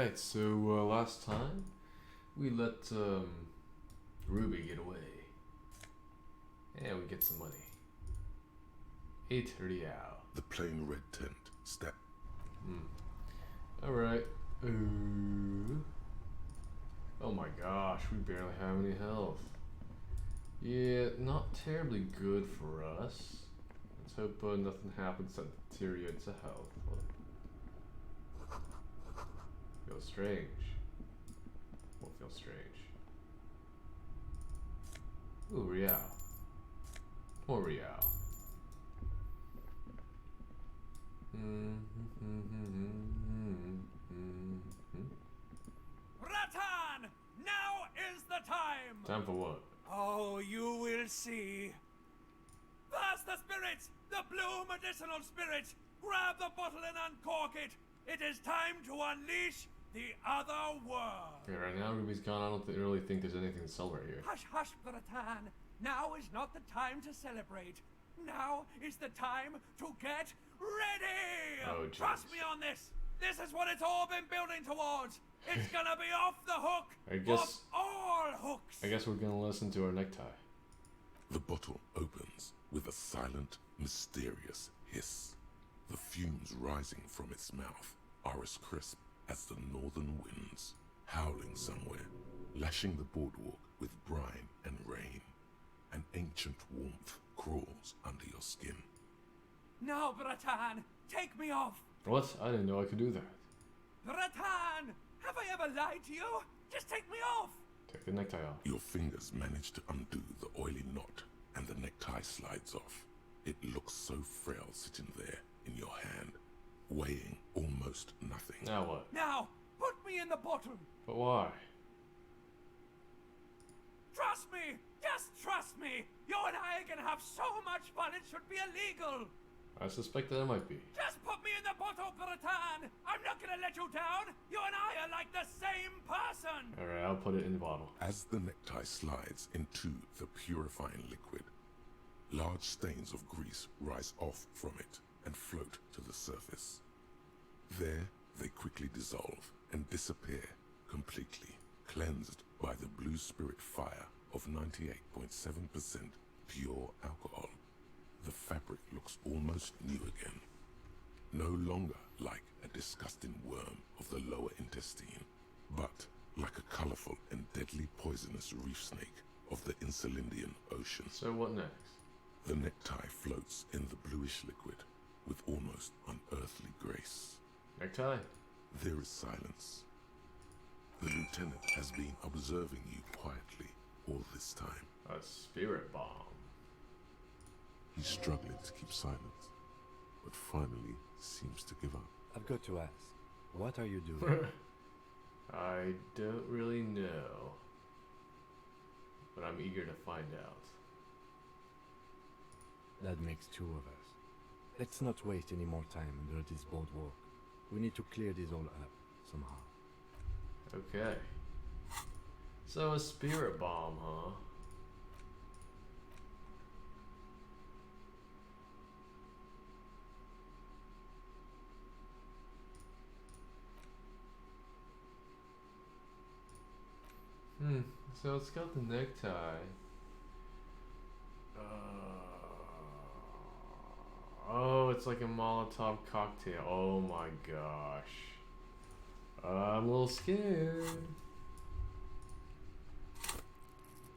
Alright, so last time we let Ruby get away. And we get some money. 8 real. The plain red tent. Step. Alright. Oh my gosh, we barely have any health. Yeah, not terribly good for us. Let's hope nothing happens that deteriorates the health. Feels strange. Won't feel strange. Ooh, real. More real. Ratan! Now is the time! Time for what? Oh, you will see. Pass the spirits! The blue medicinal spirit! Grab the bottle and uncork it! It is time to unleash the other world! Okay, right now Ruby's gone. I don't really think there's anything to celebrate here. Hush, hush, Ratan. Now is not the time to celebrate. Now is the time to get ready! Oh, trust me on this! This is what it's all been building towards! It's gonna be off the hook! I guess. Off all hooks! I guess we're gonna listen to our necktie. The bottle opens with a silent, mysterious hiss. The fumes rising from its mouth are as crisp as the northern winds, howling somewhere, lashing the boardwalk with brine and rain. An ancient warmth crawls under your skin. Now, Bratan, take me off! What? I didn't know I could do that. Bratan! Have I ever lied to you? Just take me off! Take the necktie off. Your fingers manage to undo the oily knot, and the necktie slides off. It looks so frail sitting there in your hand, weighing almost nothing. Now what? Now, put me in the bottle! But why? Trust me! Just trust me! You and I can have so much fun it should be illegal! I suspect that it might be. Just put me in the bottle, Bratan! I'm not gonna let you down! You and I are like the same person! Alright, I'll put it in the bottle. As the necktie slides into the purifying liquid, large stains of grease rise off from it and float to the surface. There, they quickly dissolve and disappear completely, cleansed by the blue spirit fire of 98.7% pure alcohol. The fabric looks almost new again. No longer like a disgusting worm of the lower intestine, but like a colorful and deadly poisonous reef snake of the Insulindian Ocean. So what next? The necktie floats in the bluish liquid with almost unearthly grace. Necktie? There is silence. The lieutenant has been observing you quietly all this time. A spirit bomb. He's struggling to keep silent, but finally seems to give up. I've got to ask, what are you doing? I don't really know. But I'm eager to find out. That makes two of us. Let's not waste any more time under this boardwalk. We need to clear this all up, somehow. Okay. So a spirit bomb, huh? So it's got the necktie. Oh, it's like a Molotov cocktail. Oh my gosh. I'm a little scared.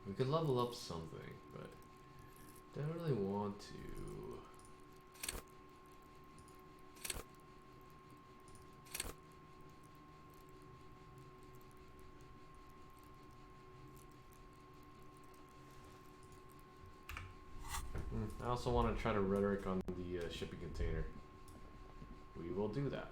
We could level up something, but don't really want to. I also want to try to rhetoric on the shipping container. We will do that.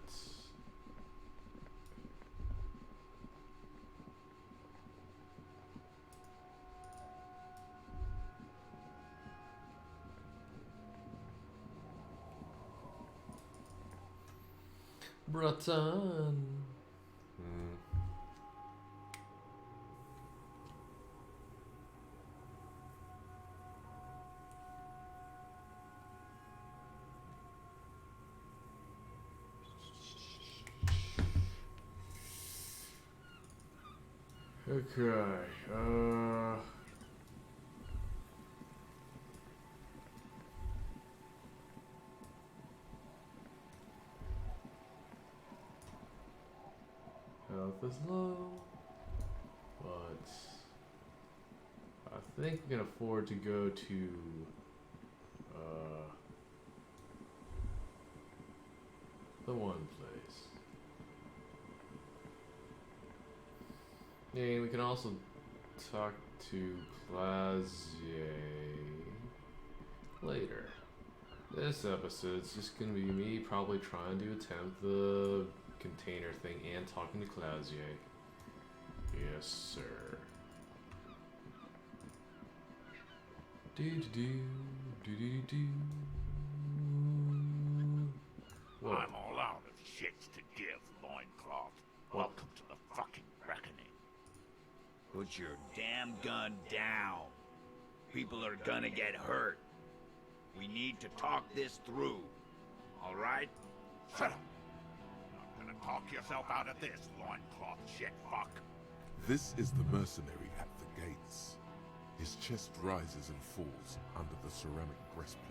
Bratan. Okay. Health is low, but I think we can afford to go to the one place. Yeah, we can also talk to Clazier later. This episode's just gonna be me probably trying to attempt the container thing and talking to Clazier. Yes, sir. Do do do do do do. Whoa. I'm all out of shits to give, loincloth. Welcome to the fucking reckoning. Put your damn gun down. People are gonna get hurt. We need to talk this through. All right? Shut up. Not gonna talk yourself out of this, loincloth shit fuck. This is the mercenary at the gates. His chest rises and falls under the ceramic breastplate.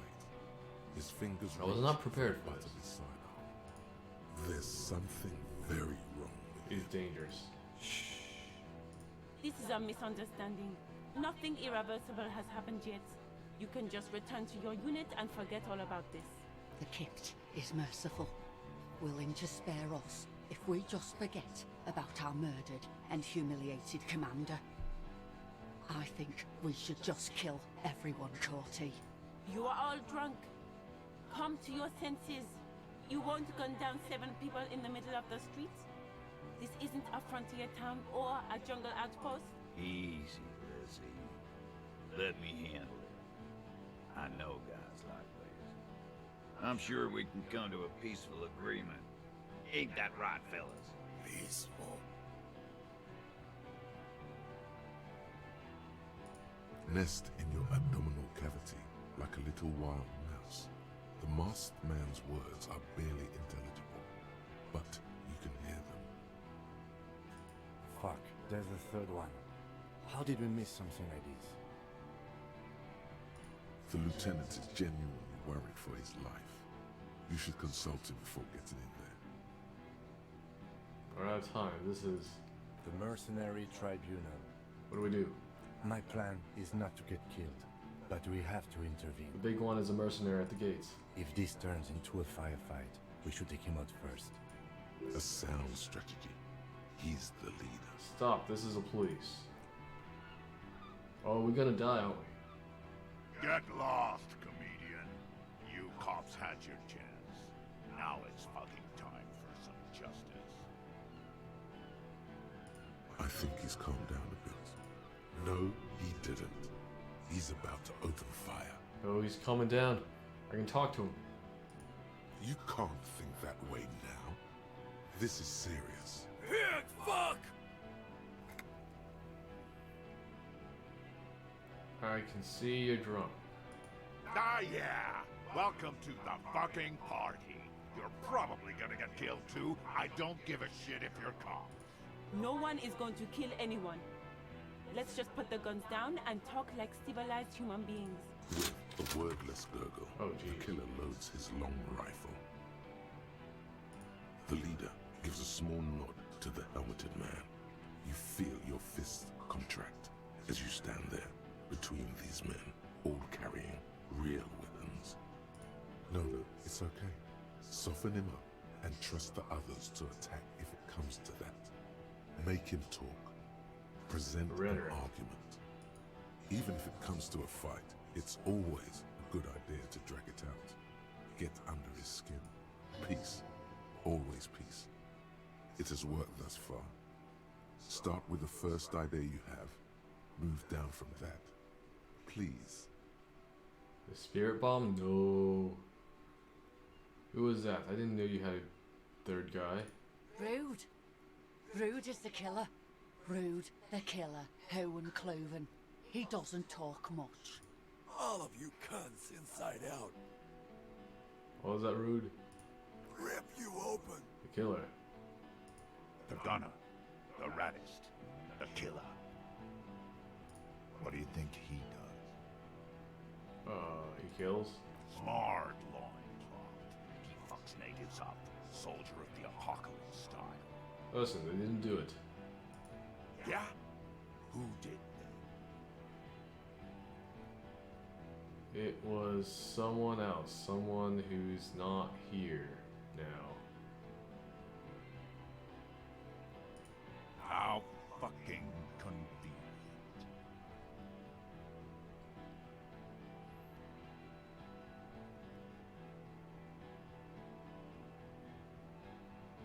His fingers I was reach not prepared for the butt this. of his sidearm. There's something very wrong with He's him. dangerous. This is a misunderstanding. Nothing irreversible has happened yet. You can just return to your unit and forget all about this. The Kipt is merciful, willing to spare us if we just forget about our murdered and humiliated commander. I think we should just kill everyone, Corty. You are all drunk. Come to your senses. You won't gun down 7 people in the middle of the street. This isn't a frontier town or a jungle outpost. Easy, Lizzie. Let me handle it. I know guys like this. I'm sure we can come to a peaceful agreement. Ain't that right, fellas? Peaceful. Nest in your abdominal cavity like a little wild mouse. The masked man's words are barely intelligible, but you can hear them. Fuck, there's a third one. How did we miss something like this? The lieutenant is genuinely worried for his life. You should consult him before getting in there. We're out of time. This is. The Mercenary Tribunal. What do we do? My plan is not to get killed, but we have to intervene. The big one is a mercenary at the gates. If this turns into a firefight, we should take him out first. A sound strategy. He's the leader. Stop. This is a police. Oh, we're gonna die, aren't we? Get lost, comedian. You cops had your chance. Now it's fucking time for some justice. I think he's calmed down a bit. No, he didn't. He's about to open fire. Oh, he's coming down. I can talk to him. You can't think that way now. This is serious. Here, fuck! I can see you're drunk. Ah, yeah. Welcome to the fucking party. You're probably gonna get killed too. I don't give a shit if you're cops. No one is going to kill anyone. Let's just put the guns down and talk like civilized human beings. With a wordless gurgle, Oh, the gee. killer loads his long rifle. The leader gives a small nod to the helmeted man. You feel your fists contract as you stand there between these men, all carrying real weapons. No, it's okay. Soften him up and trust the others to attack if it comes to that. Make him talk. Present an Rhetoric. argument. Even if it comes to a fight, it's always a good idea to drag it out. Get under his skin. Peace. Always peace. It has worked thus far. Start with the first idea you have. Move down from that. Please. The spirit bomb? No. Who was that? I didn't know you had a third guy. Rude. Rude is the killer. Rude, the killer, Hohen Cloven. He doesn't talk much. All of you cunts inside out. What was that, Rude? Rip you open. The killer. They're gonna. The raddest. The killer. What do you think he does? He kills. Smart loincloth. He fucks natives up. Soldier of the apocalypse style. Listen, they didn't do it. Yeah? Who did then? It was someone else. Someone who's not here now. How fucking convenient.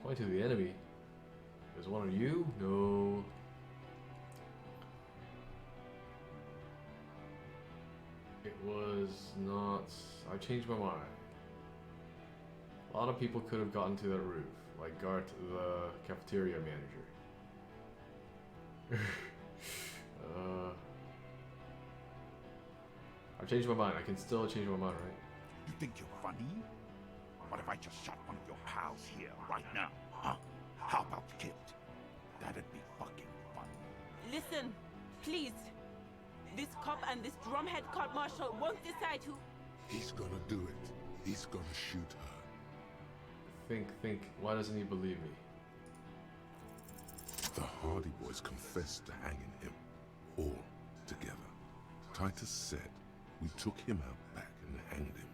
Point to the enemy. There's one of you? No. It was not. I changed my mind. A lot of people could have gotten to that roof, like Garth, the cafeteria manager. I've changed my mind. I can still change my mind, right? You think you're funny? What if I just shot one of your pals here right now, huh? How about killed? That'd be fucking fun. Listen, please. This cop and this drumhead court marshal won't decide who. He's gonna do it. He's gonna shoot her. Think. Why doesn't he believe me? The Hardy Boys confessed to hanging him, all together. Titus said we took him out back and hanged him.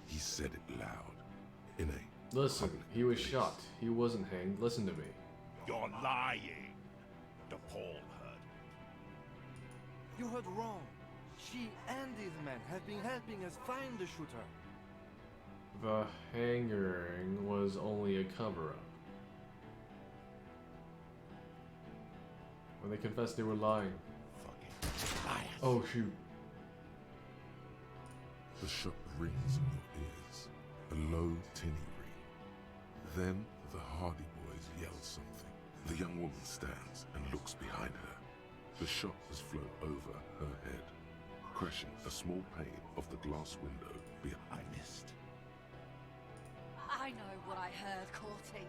He said it loud, in a Listen, public he was place. shot. He wasn't hanged. Listen to me. You're lying. DePaul heard. You heard wrong. She and these men have been helping us find the shooter. The hanging was only a cover-up. When they confessed they were lying. Fucking liars. Oh shoot. The shot rings in your ears, a low, tinny ring. Then the Hardy Boys yell something. The young woman stands and looks behind her. The shot has flown over her head, crashing a small pane of the glass window behind. I missed. I know what I heard, Corty.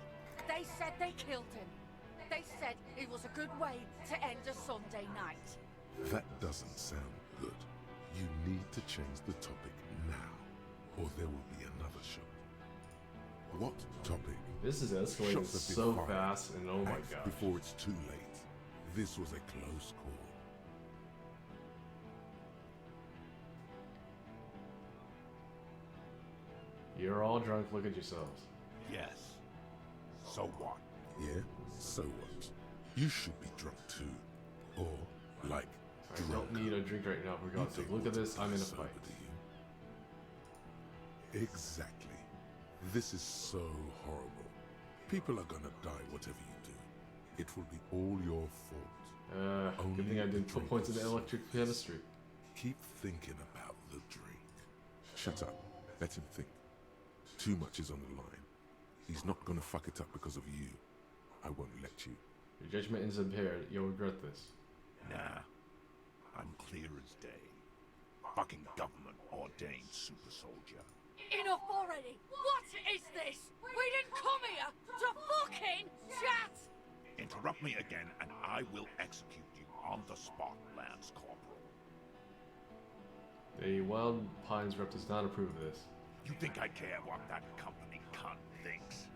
They said they killed him. They said it was a good way to end a Sunday night. That doesn't sound good. You need to change the topic now, or there will be another shot. What topic? This is escalating Shots have been so fired. fast, and oh my Act gosh. before it's too late. This was a close call. You're all drunk, look at yourselves. Yes. So what? Yeah? So what? You should be drunk too. Or, like, I don't need a drink right now, for God's sake. Look at this, I'm in a fight. Exactly. This is so horrible. People are gonna die whatever you do. It will be all your fault. Good Only thing I didn't the put points in the drinkers. electric chemistry. Keep thinking about the drink. Shut up. Let him think. Too much is on the line. He's not gonna fuck it up because of you. I won't let you. Your judgment is impaired, you'll regret this. Nah. I'm clear as day. Fucking government ordained super soldier. Enough already! What is this? We didn't come here to fucking chat! Interrupt me again and I will execute you on the spot, Lance Corporal. The Wild Pines rep does not approve of this. You think I care what that company cunt thinks?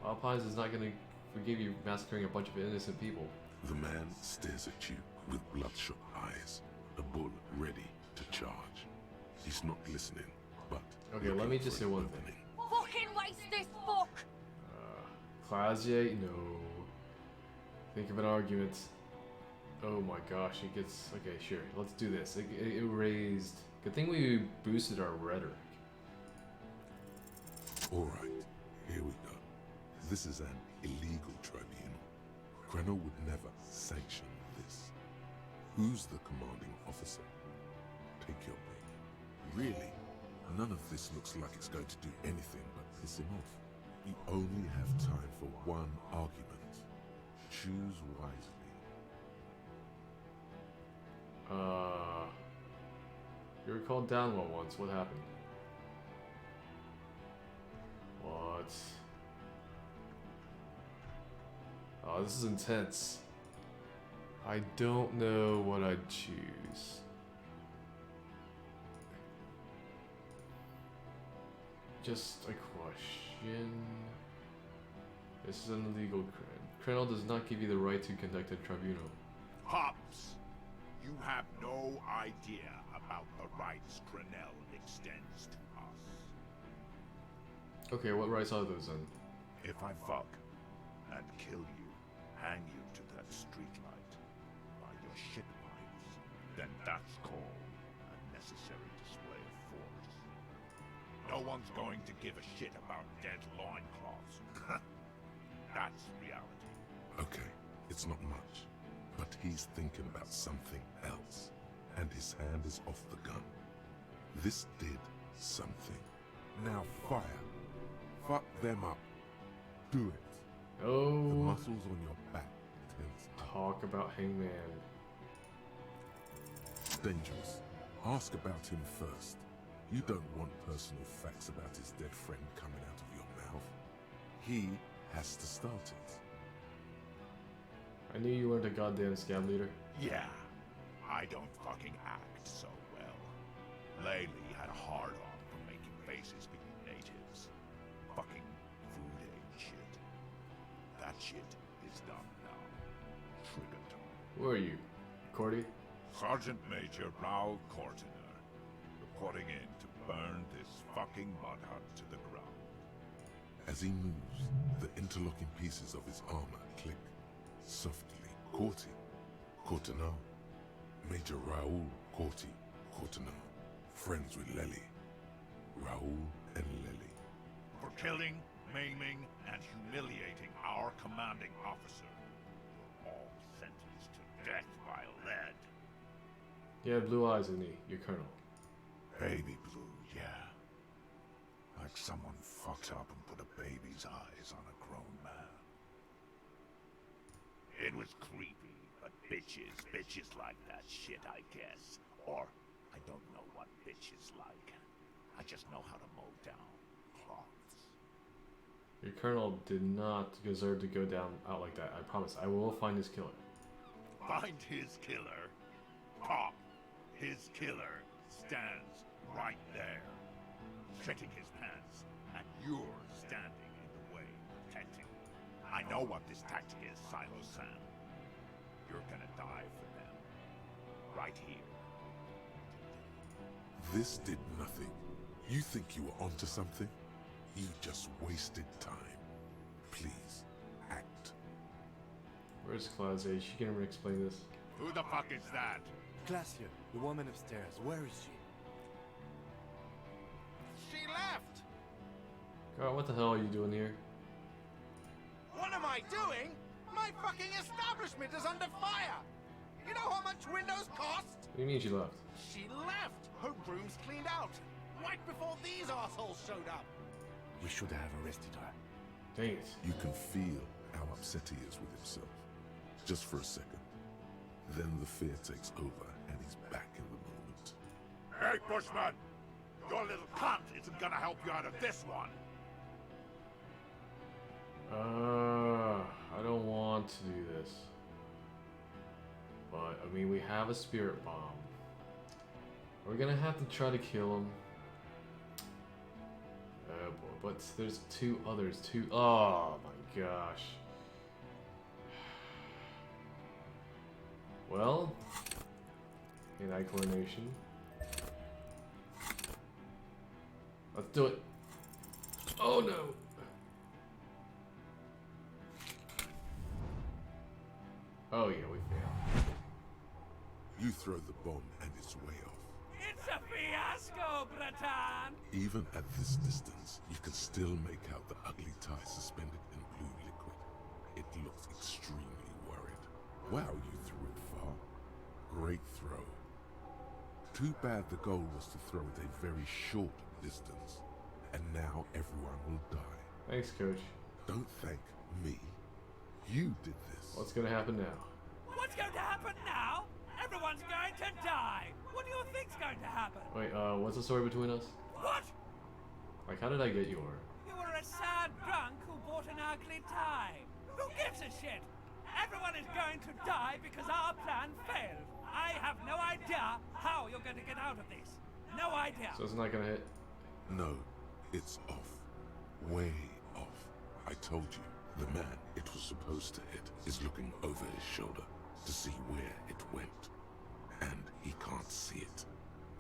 Wild Pines is not gonna forgive you massacring a bunch of innocent people. The man stares at you with bloodshot eyes, a bull ready to charge. He's not listening, but Okay, let me just say one thing. Fucking waste this book! Clausier? No. Think of an argument. Oh my gosh, it gets... Okay, sure, let's do this. It raised... Good thing we boosted our rhetoric. Alright, here we go. This is an illegal tribunal. Krenner would never sanction this. Who's the commanding officer? Take your pick. Really? None of this looks like it's going to do anything but piss him off. You only have time for one argument. Choose wisely. You were called down well once. What happened? What? Oh, this is intense. I don't know what I'd choose. Just a question. This is an illegal crime. Colonel does not give you the right to conduct a tribunal. Hops, you have no idea about the rights Crenell extends to us. Okay, what rights are those then? If I fuck and kill you, hang you to that streetlight by your shit pipes, then that's called a necessary display of force. No one's going to give a shit about dead loincloths. That's reality. Okay, it's not much, but he's thinking about something else, and his hand is off the gun. This did something. Now fire. Fuck them up. Do it. The Oh, muscles on your back tense up. talk about Hangman. Dangerous. Ask about him first. You don't want personal facts about his dead friend coming out of your mouth. He has to start it. I knew you weren't a goddamn scab leader. Yeah, I don't fucking act so well. Laylee had a hard-on for making faces being natives. Fucking food aid shit. That shit is done now. Trigger time. Who are you? Cordy? Sergeant Major Raoul Cortiner, reporting in to burn this fucking mud hut to the ground. As he moves, the interlocking pieces of his armor click. Softly. Corty. Cortiner. Major Raoul Corty. Cortiner. Friends with Lely. Raoul and Lely. For killing, maiming, and humiliating our commanding officer. All sentenced to death by lead. He had blue eyes, didn't he? Your colonel. Baby blue, yeah. Like someone fucked up and put a baby's eyes on a grown man. It was creepy, but bitches like that shit, I guess. Or, I don't know what bitches like. I just know how to mow down cloths. Your colonel did not deserve to go down out like that. I promise. I will find his killer. Find his killer. Pop. His killer stands right there. Shitting his pants, and you're standing in the way, protecting. I know what this tactic is, Silo Sam. You're gonna die for them. Right here. This did nothing. You think you were onto something? You just wasted time. Please, act. Where's Claudia? She can explain this. Who the fuck is that? Glacia, the woman upstairs, where is she? She left! God, what the hell are you doing here? What am I doing? My fucking establishment is under fire! You know how much windows cost? What do you mean she left? She left! Her room's cleaned out! Right before these assholes showed up! We should have arrested her. Dang it. You can feel how upset he is with himself. Just for a second. Then the fear takes over and he's back in the moment. Hey, Bushman! Your little cunt isn't gonna help you out of this one! I don't want to do this. But, I mean, we have a spirit bomb. We're gonna have to try to kill him. Oh boy, but there's two others, oh my gosh. Well, in eye coordination. Let's do it. Oh no! Oh yeah, we failed. You throw the bomb and it's way off. It's a fiasco, Bratan! Even at this distance, you can still make out the ugly tie suspended in blue liquid. It looks extremely worried. Wow, you threw it far. Great throw. Too bad the goal was to throw it a very short distance. And now everyone will die. Thanks, coach. Don't thank me. You did this. What's gonna happen now? What's going to happen now? Everyone's going to die! What do you think's going to happen? Wait, what's the story between us? What? Like, how did I get your? You were a sad drunk who bought an ugly tie. Who gives a shit? Everyone is going to die because our plan failed. I have no idea how you're going to get out of this. No idea. So it's not gonna hit. No, it's off. Way off. I told you, the man it was supposed to hit is looking over his shoulder to see where it went. And he can't see it.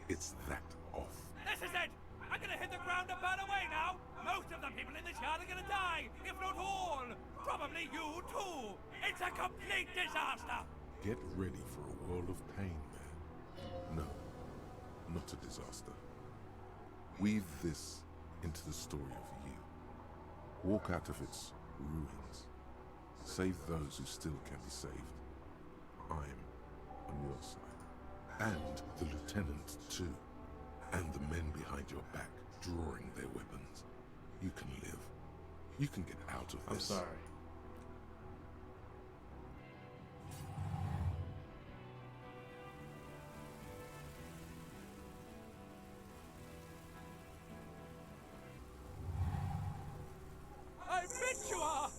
It's that off. This is it! I'm gonna hit the ground and burn away now! Most of the people in this yard are gonna die, if not all! Probably you too! It's a complete disaster! Get ready for a world of pain, man. No, not a disaster. Weave this into the story of you. Walk out of its ruins. Save those who still can be saved. I'm on your side. And the lieutenant, too. And the men behind your back, drawing their weapons. You can live. You can get out of this. I'm sorry. I bet you are!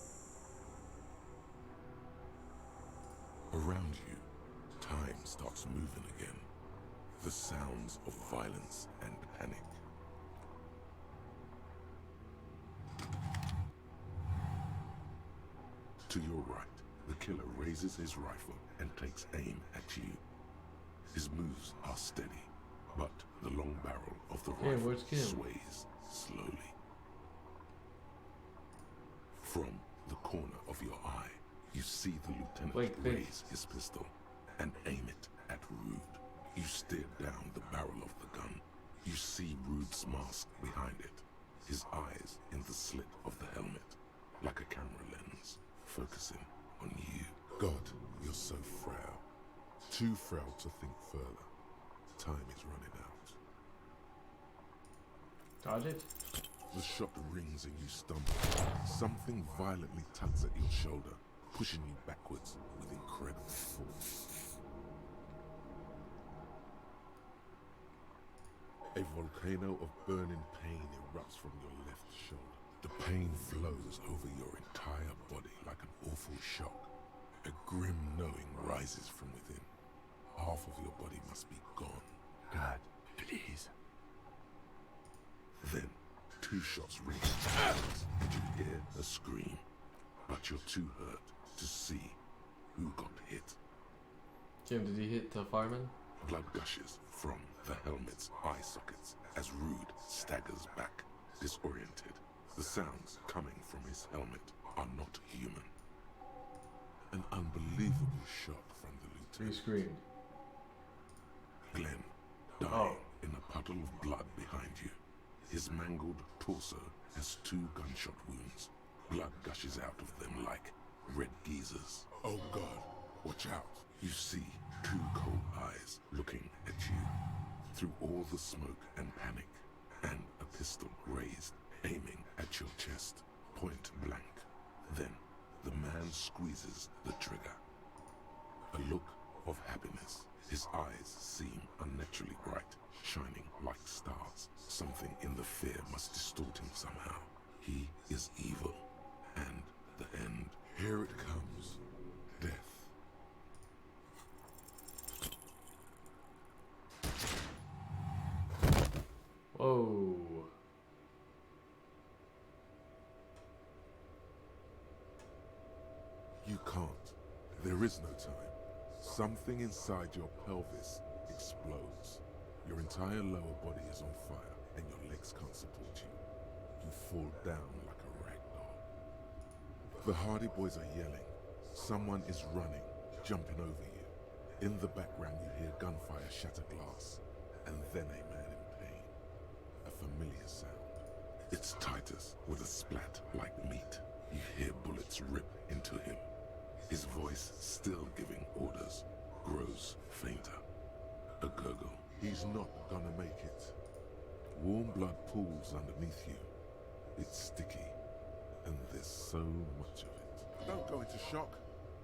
Around you, time starts moving again. The sounds of violence and panic. To your right, the killer raises his rifle and takes aim at you. His moves are steady, but the long barrel of the Hey, rifle where's Kim? sways slowly. From the corner of your eye, you see the lieutenant Wait, raise his pistol and aim it at Rude. You stare down the barrel of the gun. You see Rude's mask behind it, his eyes in the slit of the helmet, like a camera lens, focusing on you. God, you're so frail. Too frail to think further. Time is running out. Dodge it? The shot rings and you stumble. Something violently tugs at your shoulder, pushing you backwards with incredible force. A volcano of burning pain erupts from your left shoulder. The pain flows over your entire body like an awful shock. A grim knowing rises from within. Half of your body must be gone. God, please. Then, 2 shots ring and you hear a scream. But you're too hurt to see who got hit. Kim, did he hit the fireman? Blood gushes from the helmet's eye sockets as Rude staggers back, disoriented. The sounds coming from his helmet are not human. An unbelievable shot from the He lieutenant. screamed. Glenn, dying in a puddle of blood behind you. His mangled torso has 2 gunshot wounds. Blood gushes out of them like red geysers. Oh God, watch out. You see 2 cold eyes looking at you through all the smoke and panic, and a pistol raised, aiming at your chest, point blank. Then the man squeezes the trigger. A look of happiness. His eyes seem unnaturally bright, shining like stars. Something in the fear must distort him somehow. He is evil, and the end. Here it comes. Death. Whoa. You can't. There is no time. Something inside your pelvis explodes. Your entire lower body is on fire, and your legs can't support you. You fall down like a rag doll. The Hardy Boys are yelling. Someone is running, jumping over you. In the background you hear gunfire shatter glass, and then a man in pain. A familiar sound. It's Titus with a splat like meat. You hear bullets rip into him. His voice, still giving orders, grows fainter. A gurgle. He's not gonna make it. Warm blood pools underneath you. It's sticky, and there's so much of it. Don't go into shock.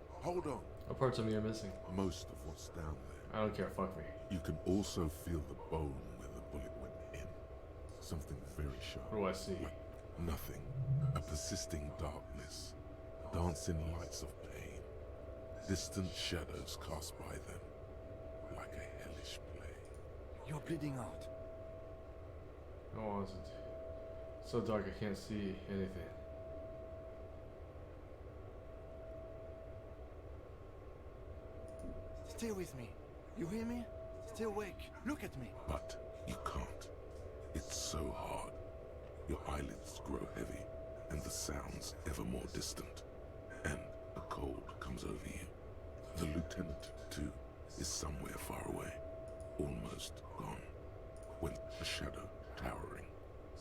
Hold on. What parts of me are missing? Most of what's down there. I don't care, fuck me. You can also feel the bone where the bullet went in. Something very sharp. What do I see? Like nothing. A persisting darkness. Dancing lights of pain. Distant shadows cast by them, like a hellish play. You're bleeding out. No, it's so dark I can't see anything. Stay with me. You hear me? Stay awake. Look at me. But you can't. It's so hard. Your eyelids grow heavy, and the sounds ever more distant. And a cold comes over you. The lieutenant, too, is somewhere far away, almost gone. When a shadow towering,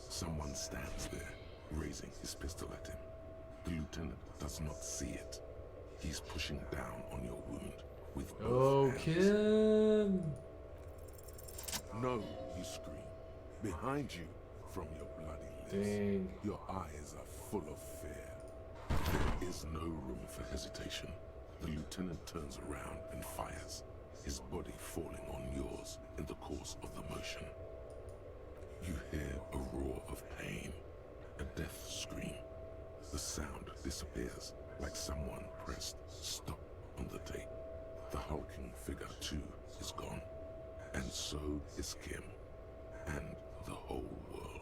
someone stands there, raising his pistol at him. The lieutenant does not see it. He's pushing down on your wound with both hands. Kim! No, you scream. Behind you, from your bloody lips. Dang. Your eyes are full of fear. There is no room for hesitation. The lieutenant turns around and fires, his body falling on yours in the course of the motion. You hear a roar of pain, a death scream. The sound disappears like someone pressed stop on the tape. The hulking figure, too, is gone. And so is Kim. And the whole world.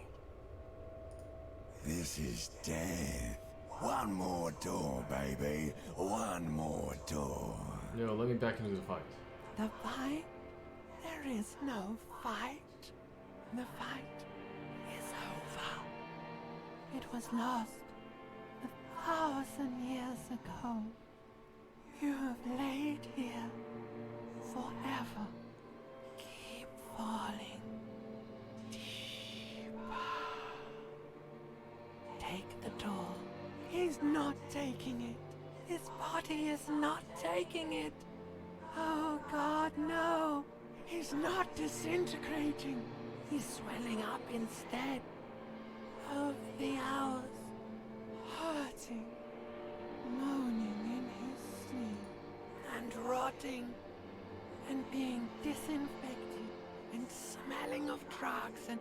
This is death. One more door, baby. One more door. Yo, let me back into the fight. The fight? There is no fight. The fight is over. It was lost 1,000 years ago. You have laid here forever. Keep falling deeper. Take the door. He's not taking it. His body is not taking it. Oh God, no. He's not disintegrating. He's swelling up instead. Over the hours, hurting, moaning in his sleep, and rotting, and being disinfected, and smelling of drugs, and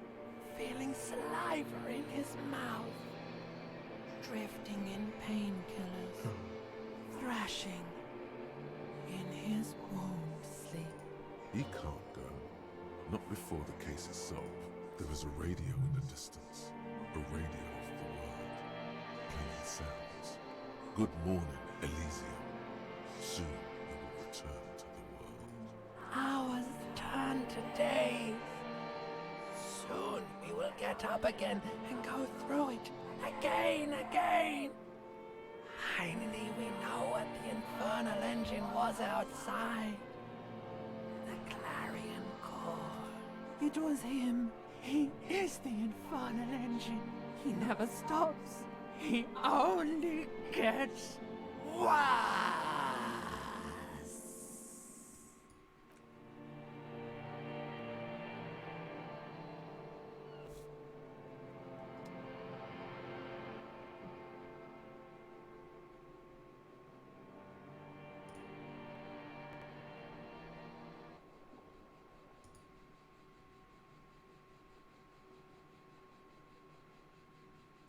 feeling saliva in his mouth, drifting in painkillers, thrashing in his womb sleep. He can't go. Not before the case is solved. There is a radio in the distance. A radio of the world. Playing sounds. Good morning, Elysium. Soon you will return to the world. Hours turn to days. Soon we will get up again and go through it again. Finally we know what the infernal engine was outside. The clarion call. It was him. He is the infernal engine. He never stops. He only gets worse.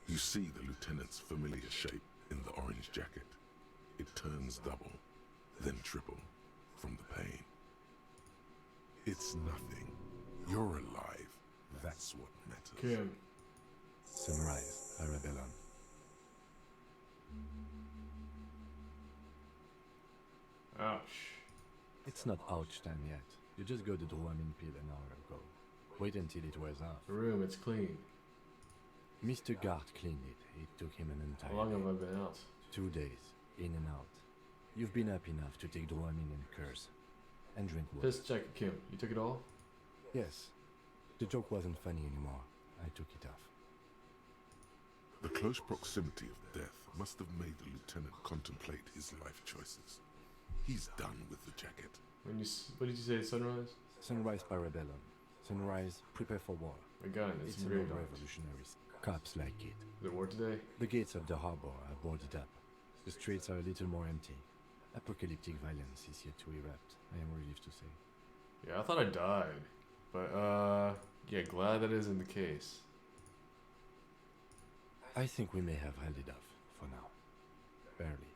You see the lieutenant's familiar shape in the orange jacket. It turns double, then triple, from the pain. It's nothing. You're alive. That's what matters. Kim. Sunrise, Arabella. Ouch. It's not ouch time yet. You just got the Dramamine pill an hour ago. Wait until it wears off. The room, it's clean. Mr. Gart cleaned it. It took him an entire How long have day. I been out? 2 days, in and out. You've been up enough to take Dramamine and curse. And drink water. Piss jacket, Kim. You took it all? Yes. The joke wasn't funny anymore. I took it off. The close proximity of death must have made the lieutenant contemplate his life choices. He's done with the jacket. When you, what did you say? Sunrise? Sunrise Parabellum. Sunrise, prepare for war. A gun. It's It's an engraved old on it. revolutionaries. Cops like it. Is it war today? The gates of the harbor are boarded up. The streets are a little more empty. Apocalyptic violence is yet to erupt, I am relieved to say. Yeah, I thought I died. But, yeah, glad that isn't the case. I think we may have held it off, for now. Barely.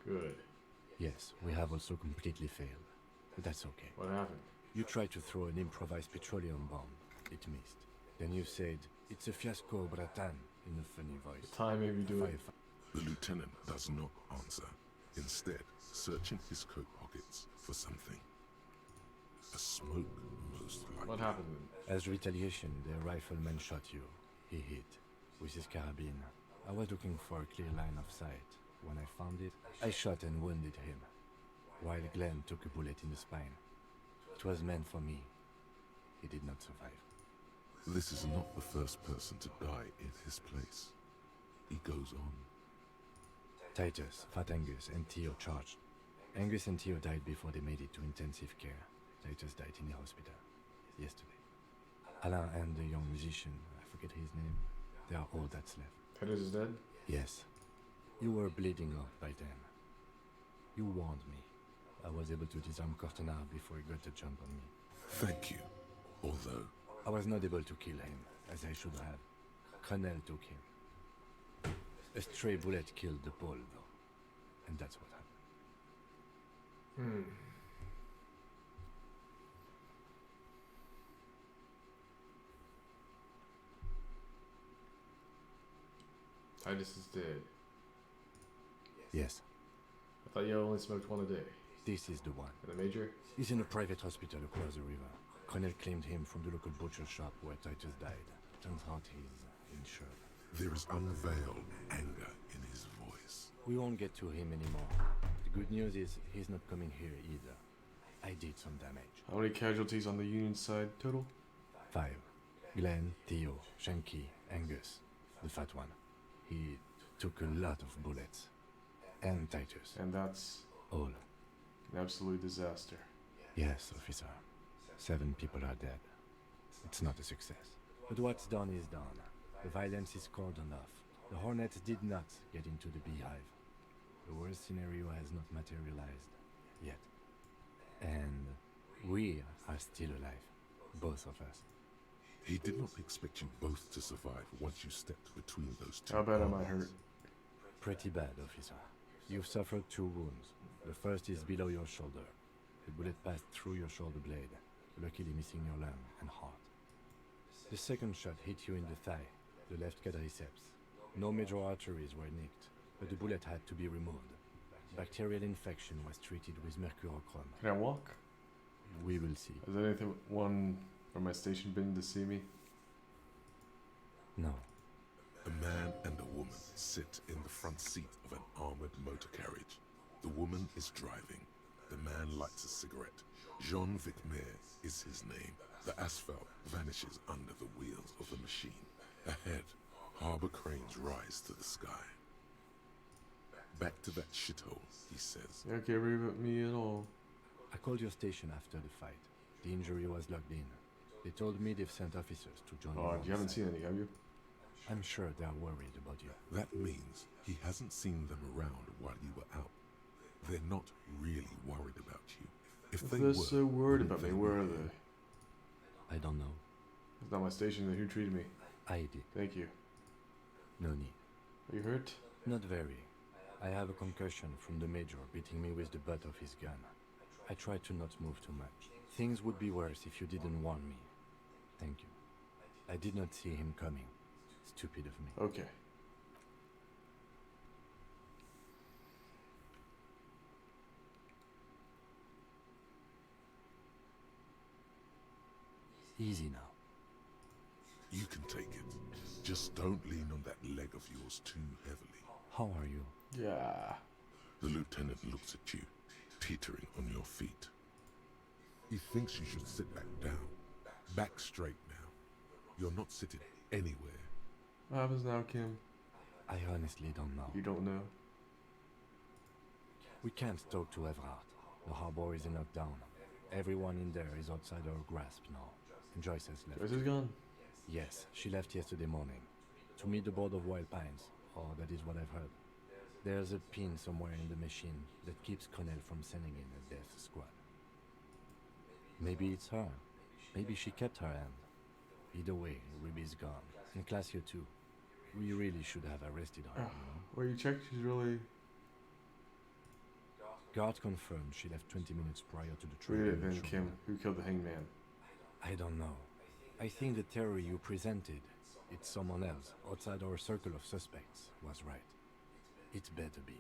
Good. Yes, we have also completely failed. But that's okay. What happened? You tried to throw an improvised petroleum bomb. It missed. Then you said, "It's a fiasco, Bratan," in a funny voice. Time maybe do it. The lieutenant does not answer, instead searching his coat pockets for something. A smoke, most likely. What happened then? As retaliation, the rifleman shot you. He hit with his carabine. I was looking for a clear line of sight. When I found it, I shot and wounded him, while Glenn took a bullet in the spine. It was meant for me. He did not survive. This is not the first person to die in his place. He goes on. Titus, Fat Angus, and Theo charged. Angus and Theo died before they made it to intensive care. Titus died in the hospital yesterday. Alain and the young musician, I forget his name, they are all that's left. Titus is dead? Yes. You were bleeding out by then. You warned me. I was able to disarm Cortenard before he got the jump on me. Thank you. Although I was not able to kill him, as I should have. Connell took him. A stray bullet killed the Paul, though. And that's what happened. Titus is dead. Yes, I thought you only smoked one a day. this is the one. And the major? He's in a private hospital across the river. Connell claimed him from the local butcher shop where Titus died. Turns out he's insured. there is unveiled anger in his voice. We won't get to him anymore. The good news is he's not coming here either. I did some damage. How many casualties on the Union side total? 5. Glenn, Theo, Shanky, Angus, the fat one. He took a lot of bullets. And Titus. And that's All. an absolute disaster. Yes, officer. 7 people are dead. It's not a success. But what's done is done. The violence is cordoned off. The Hornets did not get into the beehive. The worst scenario has not materialized. Yet. And we are still alive. Both of us. He did not expect you both to survive once you stepped between those two. How bad am I hurt? Pretty bad, officer. You've suffered 2 wounds. The first is below your shoulder. The bullet passed through your shoulder blade, luckily missing your lung and heart. The second shot hit you in the thigh, the left quadriceps. No major arteries were nicked, but the bullet had to be removed. Bacterial infection was treated with mercurochrome. Can I walk? We will see. Has anyone from my station been to see me? No. A man and a woman sit in the front seat of an armored motor carriage. The woman is driving. The man lights a cigarette. Jean-Vic Mayer is his name. The asphalt vanishes under the wheels of the machine. Ahead, harbor cranes rise to the sky. Back to that shithole, he says. You can't worry about me at all. I called your station after the fight. The injury was logged in. They told me they've sent officers to join Oh, you. you haven't seen any, have you? I'm sure they're worried about you. That means he hasn't seen them around while you were out. They're not really worried about you. If If they they're were, so worried about me, they where are would. they? I don't know. It's not my station, then who treated me? I did. Thank you. No need. Are you hurt? Not very. I have a concussion from the major beating me with the butt of his gun. I tried to not move too much. Things would be worse if you didn't warn me. Thank you. I did not see him coming. Stupid of me. Okay. Easy now. You can take it. Just don't lean on that leg of yours too heavily. How are you? Yeah. The lieutenant looks at you, teetering on your feet. He thinks you should sit back down. Back straight now. You're not sitting anywhere. What happens now, Kim? I honestly don't know. You don't know? We can't talk to Everard. The harbor is in lockdown. Everyone in there is outside our grasp now. And Joyce has left. Joyce is gone? Yes, she left yesterday morning. To meet the board of Wild Pines. Or that is what I've heard. There's a pin somewhere in the machine that keeps Connell from sending in a death squad. Maybe it's her. Maybe she kept her hand. Either way, Ruby's gone. And Classio too. We really should have arrested her, you know? Well, you checked, she's really... Guard confirmed she left 20 minutes prior to the Read train. it then, Kim. Who killed the hangman? I don't know. I think the theory you presented, it's someone else, outside our circle of suspects, was right. It better be.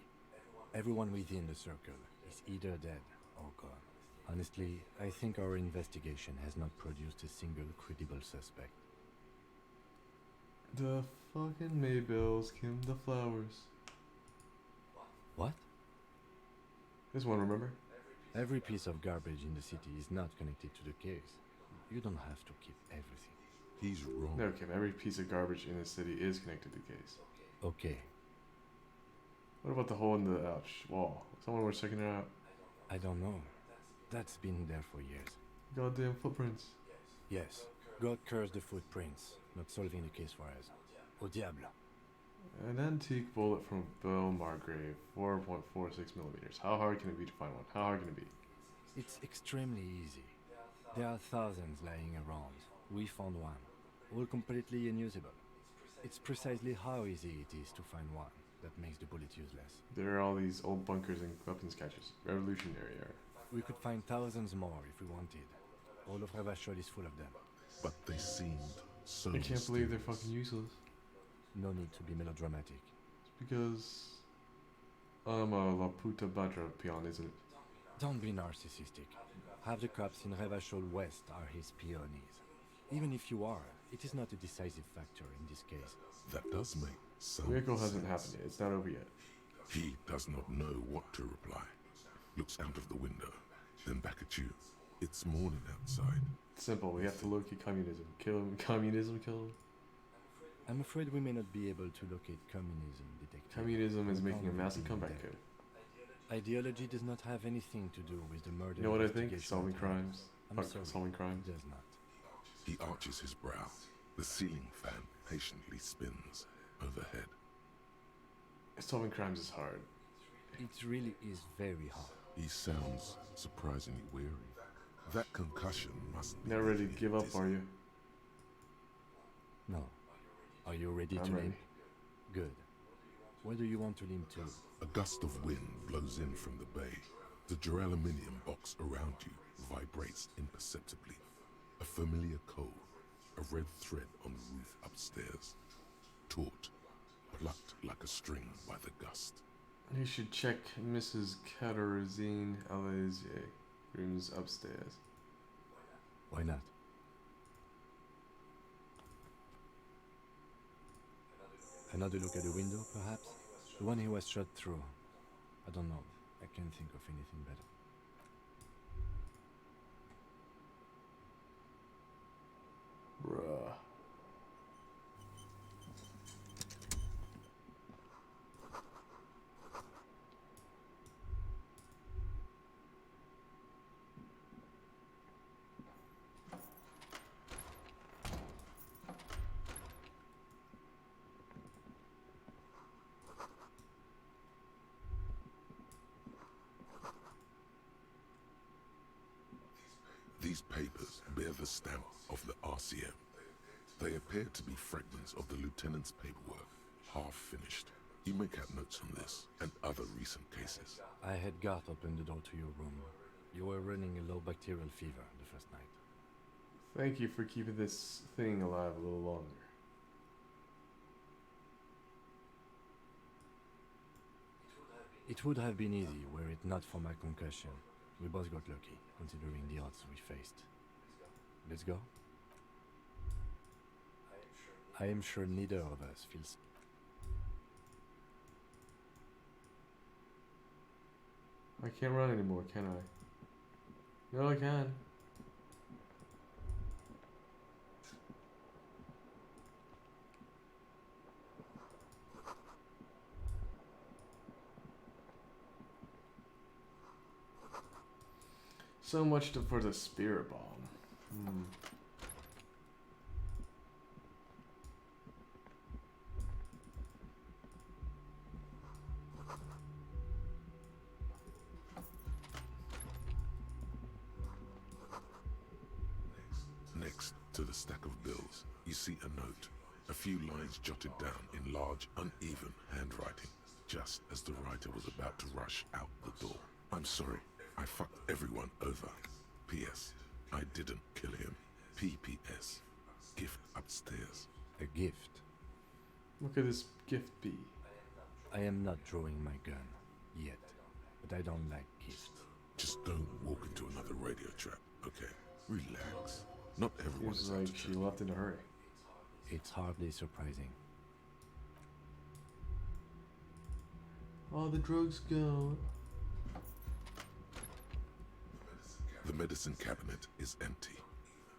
Everyone within the circle is either dead or gone. Honestly, I think our investigation has not produced a single credible suspect. The fucking Maybells, Kim. The flowers. What? This one, remember? Every piece of garbage in the city is not connected to the case. You don't have to keep everything. He's wrong. No, Kim. Every piece of garbage in the city is connected to the case. Okay, What about the hole in the wall? Someone was checking it out. I don't know. That's been there for years. Goddamn footprints. Yes, God curse the footprints, not solving the case for us. Au diable. An antique bullet from Bill Margrave, 4.46 millimeters. How hard can it be to find one? How hard can it be? It's extremely easy. There are thousands lying around. We found one, all completely unusable. It's precisely how easy it is to find one that makes the bullet useless. There are all these old bunkers and weapons caches. Revolutionary era. We could find thousands more if we wanted. All of Revachol is full of them. But they seemed so I can't believe they're mysterious. fucking useless. No need to be melodramatic. It's because I'm a la puta badra peon, isn't it? Don't be narcissistic. Half the cops in Revachol West are his peonies. Even if you are, it is not a decisive factor in this case. That does make some The miracle hasn't sense. happened yet. It's not over yet. He does not know what to reply. Looks out of the window, then back at you. It's morning outside. It's simple. We have to locate communism. Kill him. Communism, kill him. I'm afraid we may not be able to locate communism, detective. Communism is We making a can't massive reveal comeback that. here. Ideology does not have anything to do with the murder. You know what I think? investigation Solving at hand. crimes. I'm Fuck, sorry, solving crimes. it does not. He arches his brow. The ceiling fan patiently spins overhead. Solving crimes is hard. It really is very hard. He sounds surprisingly weary. That concussion must be Not ready to making give him up, dizzy. are you? No. Are you ready I'm to ready. limp? Good. Where do you want to limp to? A gust of wind blows in from the bay. The duraluminium box around you vibrates imperceptibly. A familiar code, a red thread on the roof upstairs. Taut, plucked like a string by the gust. You should check Mrs. Katarzyne Elysium rooms upstairs. Why not? Another look at the window, perhaps? The one he was shot through. I don't know. I can't think of anything better. Bruh. These papers bear the stamp of the RCM. They appear to be fragments of the lieutenant's paperwork, half finished. You make out notes on this and other recent cases. I had Garth open the door to your room. You were running a low bacterial fever the first night. Thank you for keeping this thing alive a little longer. It would have been easy were it not for my concussion. We both got lucky, considering the odds we faced. Let's go? I am sure neither of us feels... I can't run anymore, can I? No, I can. So much for the spirit bomb. Hmm. Next to the stack of bills, you see a note. A few lines jotted down in large, uneven handwriting, just as the writer was about to rush out the door. I'm sorry. I fucked everyone over. P.S. I didn't kill him. P.P.S. Gift upstairs. A gift. What could this gift be? I am not drawing my gun yet, but I don't like gifts. Just don't walk into another radio trap, okay? Relax. Not everyone Seems is out like to she kill. left in a hurry. It's hardly surprising. All the drugs gone. The medicine cabinet is empty.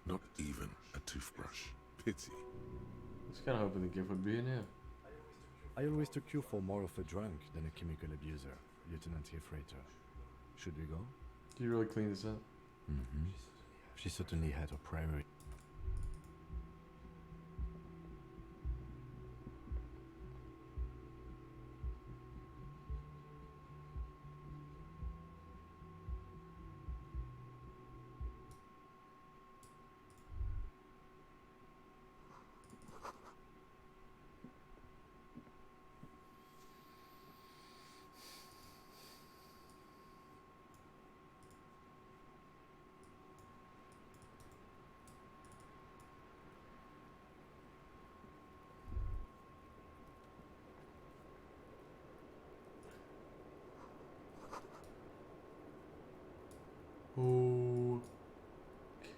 Not even a toothbrush. Pity. I was kind of hoping the gift would be in here. I always took you for more of a drunk than a chemical abuser, Lieutenant Hefreighter. Should we go? Do you really clean this up? Mm-hmm. She certainly had her priority.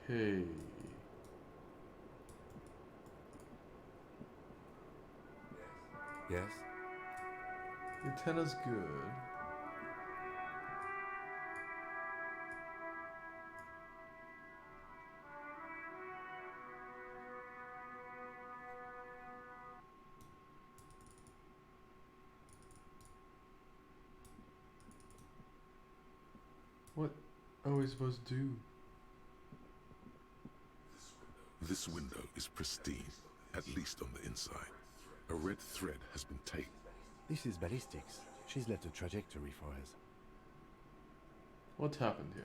Okay. Yes? Antenna's good. What are we supposed to do? This window is pristine, at least on the inside. A red thread has been taken. This is ballistics. She's left a trajectory for us. What happened here?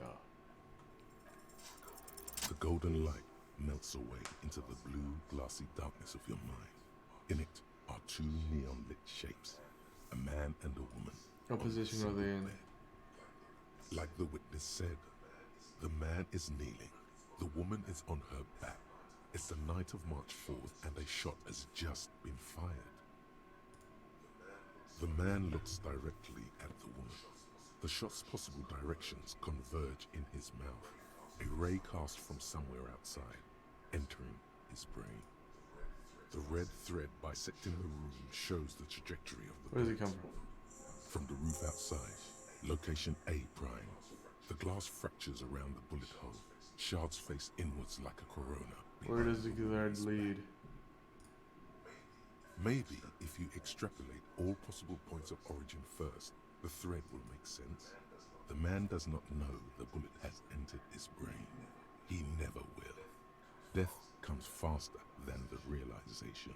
The golden light melts away into the blue, glassy darkness of your mind. In it are two neon-lit shapes, a man and a woman. What position are they in? Like the witness said, the man is kneeling, the woman is on her back. It's the night of March 4th and a shot has just been fired. The man looks directly at the woman. The shot's possible directions converge in his mouth, a ray cast from somewhere outside, entering his brain. The red thread bisecting the room shows the trajectory of the Where does he bullet. come From the roof outside, location A prime. The glass fractures around the bullet hole. Shards face inwards like a corona. Where does the thread lead? Maybe if you extrapolate all possible points of origin first, the thread will make sense. The man does not know the bullet has entered his brain. He never will. Death comes faster than the realization.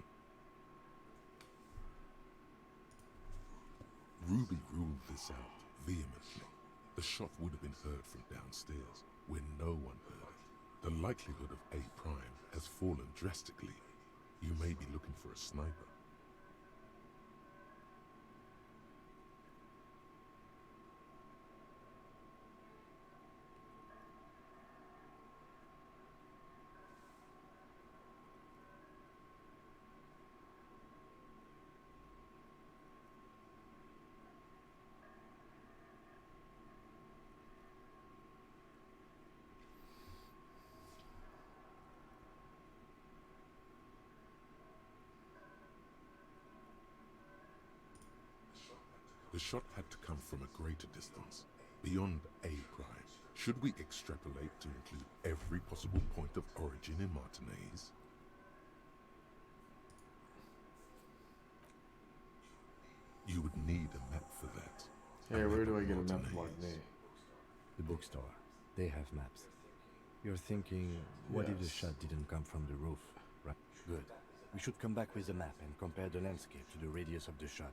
Ruby ruled this out vehemently. The shot would have been heard from downstairs, where no one heard it. The likelihood of A prime has fallen drastically. You may be looking for a sniper. The shot had to come from a greater distance, beyond A prime. Should we extrapolate to include every possible point of origin in Martinez? You would need a map for that. Hey, where do I get a map Martinez. of Martinez? The bookstore. They have maps. You're thinking, what if the Yes. shot didn't come from the roof? Right. Good. We should come back with a map and compare the landscape to the radius of the shot.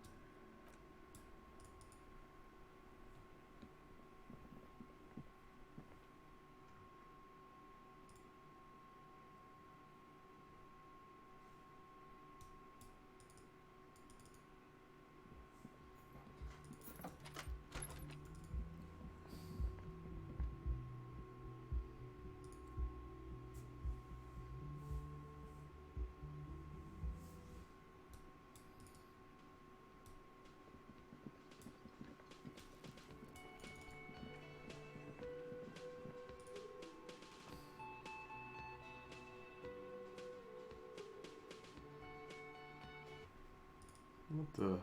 What the?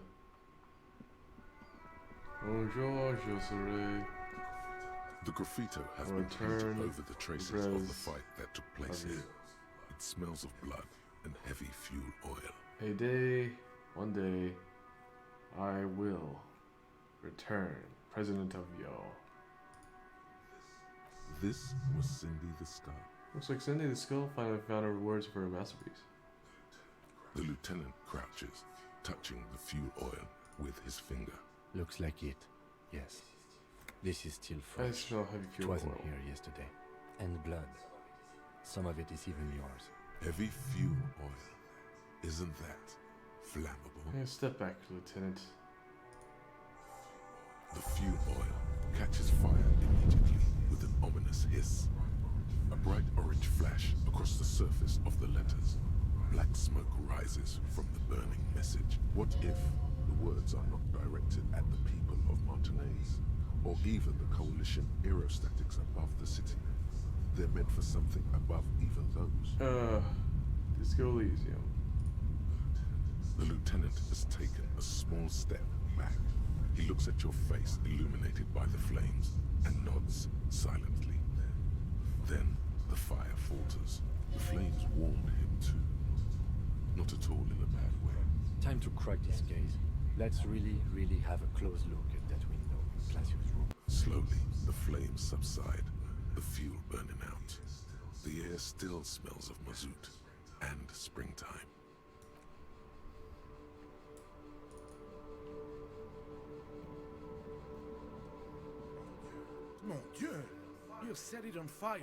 Bonjour, je serai. The graffito has been painted over the traces of the fight that took place here. It smells of blood and heavy fuel oil. One day, I will return, President of Yo. This was Cindy the Skull. Looks like Cindy the Skull finally found her words for her masterpiece. The lieutenant crouches, touching the fuel oil with his finger. Looks like it. Yes. This is still I fresh. smell heavy It fuel wasn't oil. here yesterday. And blood. Some of it is even yours. Heavy fuel oil. Isn't that flammable? Hey, step back, Lieutenant. The fuel oil catches fire immediately with an ominous hiss. A bright orange flash across the surface of the letters. Black smoke rises from the burning message. What if the words are not directed at the people of Martinez, or even the coalition aerostatics above the city? They're meant for something above even those. Disco Elysium. The lieutenant has taken a small step back. He looks at your face illuminated by the flames and nods silently. Then the fire falters. The flames warmed him too. Not at all in a bad way. Time to crack this case. Let's really have a close look at that window in Classius' room. Slowly, the flames subside, the fuel burning out. The air still smells of mazout and springtime. Mon Dieu! You set it on fire!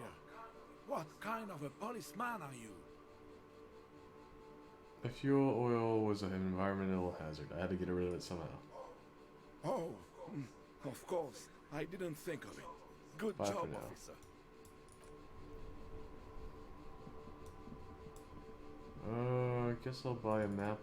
What kind of a policeman are you? The fuel oil was an environmental hazard. I had to get rid of it somehow. Oh, of course. I didn't think of it. Good Bye job, for now. officer. I guess I'll buy a map.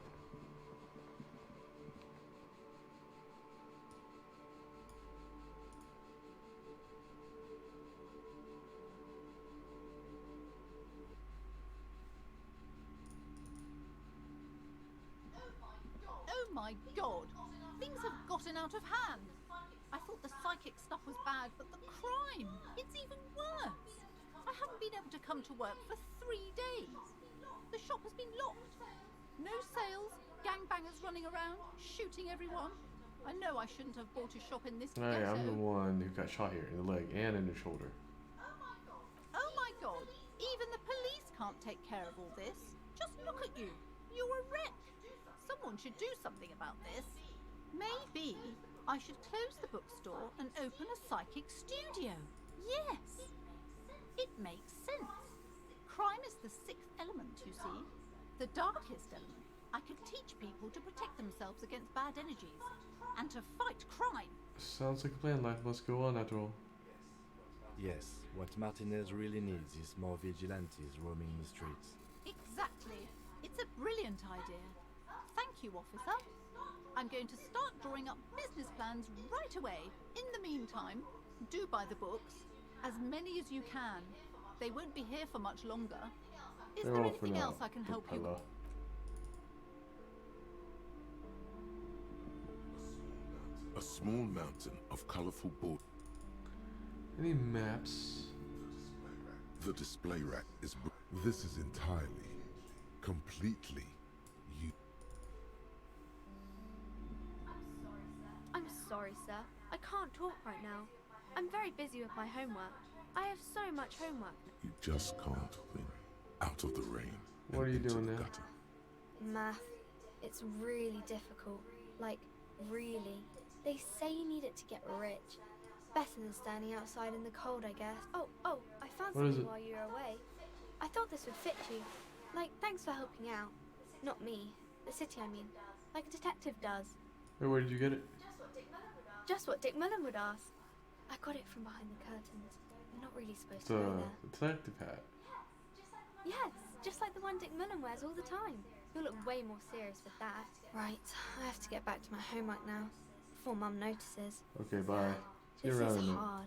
Oh my god! Things have gotten out of hand! I thought the psychic stuff was bad, but the crime! It's even worse! I haven't been able to come to work for 3 days! The shop has been locked! No sales, gangbangers running around, shooting everyone. I know I shouldn't have bought a shop in this Hey, ghetto. I'm the one who got shot here in the leg and in the shoulder. Oh my god! Even the police can't take care of all this! Just look at you! You're a wreck! Someone should do something about this. Maybe I should close the bookstore and open a psychic studio. Yes! It makes sense. Crime is the 6th element, you see. The darkest element. I could teach people to protect themselves against bad energies and to fight crime. Sounds like a plan. Life must go on after all. Yes, what Martinez really needs is more vigilantes roaming the streets. Exactly. It's a brilliant idea. Thank you, officer. I'm going to start drawing up business plans right away. In the meantime, do buy the books. As many as you can. They won't be here for much longer. Is They're there all for anything now, else I can help you Propeller. with? A small mountain of colorful board. Any maps? The display rack is. This is entirely, completely you. I'm sorry, sir. I can't talk right now. I'm very busy with my homework. I have so much homework. You just can't win. Out of the rain. What and are you into doing the now? gutter. Math. It's really difficult. Like, really. They say you need it to get rich. Better than standing outside in the cold, I guess. Oh, I found What is something it? while you were away. I thought this would fit you. Like, thanks for helping out. Not me. The city, I mean. Like a detective does. Hey, where did you get it? Just what Dick Mullen would ask. I got it from behind the curtains. I'm not really supposed It's to a go there. detective hat. Yes, just like the one Dick Mullen wears all the time. You'll look way more serious with that. Right, I have to get back to my homework now. Before Mum notices. Okay, bye. See you This around is in a minute. hard.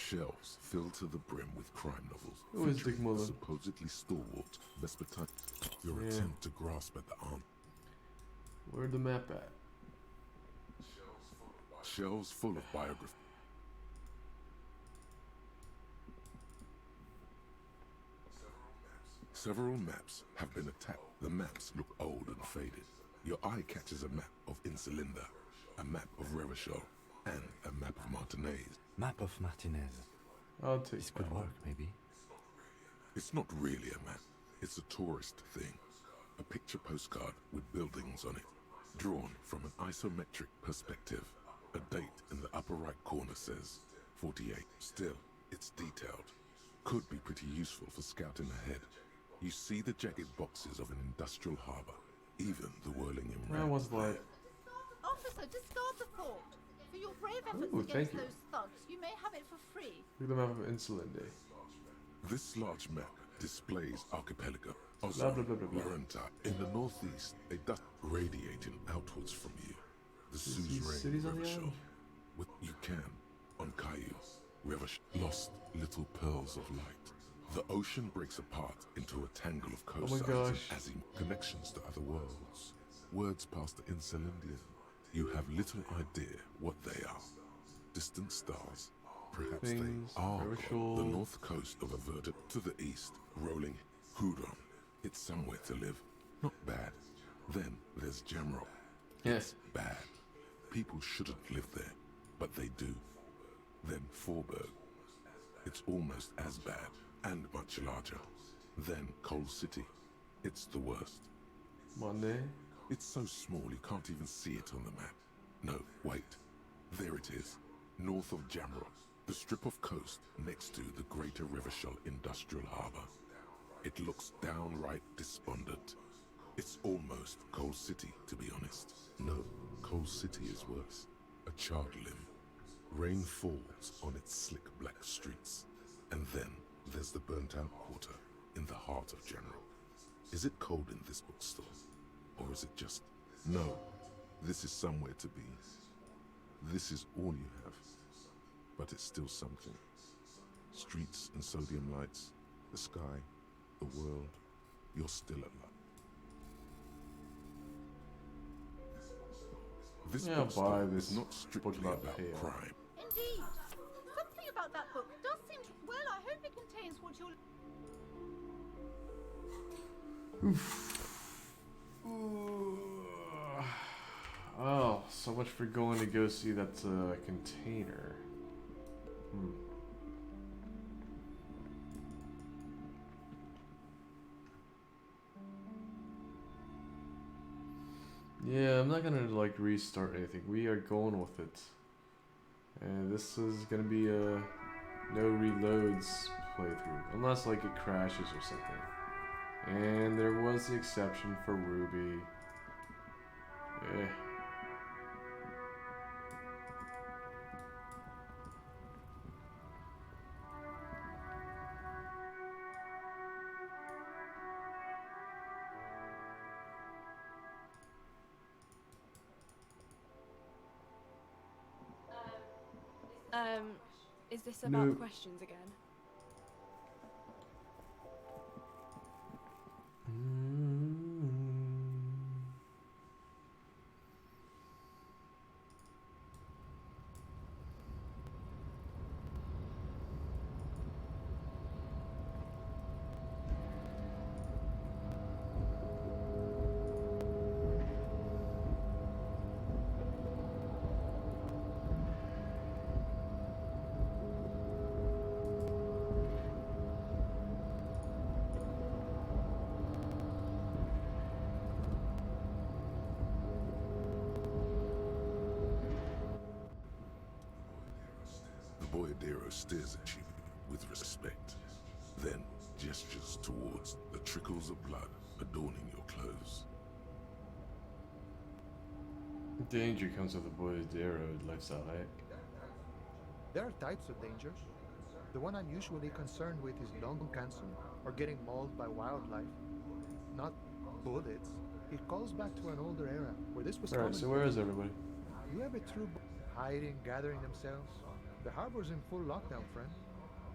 Shelves filled to the brim with crime novels, Who is Dick featuring Muller? the supposedly stalwart Vespertine. Your Yeah. attempt to grasp at the arm. Where'd the map at? Shelves full of biographies. Several maps have been attacked. The maps look old and faded. Your eye catches a map of Insulinda, a map of Revachol, and a map of Martinez. Map of Martinez. I'll take This could that one. work, maybe. It's not really a map. It's a tourist thing. A picture postcard with buildings on it, drawn from an isometric perspective. A date in the upper right corner says 48. Still, it's detailed. Could be pretty useful for scouting ahead. You see the jagged boxes of an industrial harbor, even the Whirlingham That Ramp. was like, Officer, discard the thought. For your brave efforts Ooh, against thank you. those thugs, you may have it for free. look at the map of Insulin Day. This large map displays Archipelago, Blah, Oslo, blah, blah, blah, blah. Laurenta. In the northeast, a dust radiating outwards from you. The Is these Suzerain cities on the Revachol. island? With you can, on Caillou, Revachol, lost little pearls of light. The ocean breaks apart into a tangle of Oh my coastlines gosh. and azim connections to other worlds. Words past the Insulindian. You have little idea what they are. Distant stars. Perhaps Things, they are Revachol. the north coast of Averted to the east, rolling Hudon. It's somewhere to live. Not bad. Then there's Jamrock. Yes. Bad. People shouldn't live there, but they do. Then Forberg. It's almost as bad and much larger. Then Coal City. It's the worst. Monday. It's so small you can't even see it on the map. No, wait. There it is. North of Jamrock. The strip of coast next to the Greater Revachol Industrial Harbour. It looks downright despondent. It's almost Coal City, to be honest. No, Coal City is worse. A charred limb. Rain falls on its slick black streets. And then there's the burnt-out quarter in the heart of General. Is it cold in this bookstore? Or is it just... No, this is somewhere to be. This is all you have. But it's still something. Streets and sodium lights, the sky, the world. You're still alive. This Yeah, bookstore buy this is not strictly book about about Pale. crime. Indeed. Something about that book does seem to... Well, I hope it contains what you're... Oh, so much for going to go see that container. Yeah, I'm not gonna like restart anything. We are going with it. And this is gonna be a no reloads playthrough. Unless like it crashes or something. And there was the exception for Ruby. Eh. Is this about No. questions again? The Boyadero stares at you with respect, then gestures towards the trickles of blood adorning your clothes. Danger comes with the Boyadero lifestyle, right? There are types of dangers. The one I'm usually concerned with is lung cancer or getting mauled by wildlife. Not bullets. It calls back to an older era where this was Alright, so where is everybody? You ever true hiding, gathering themselves? The harbor's in full lockdown, friend.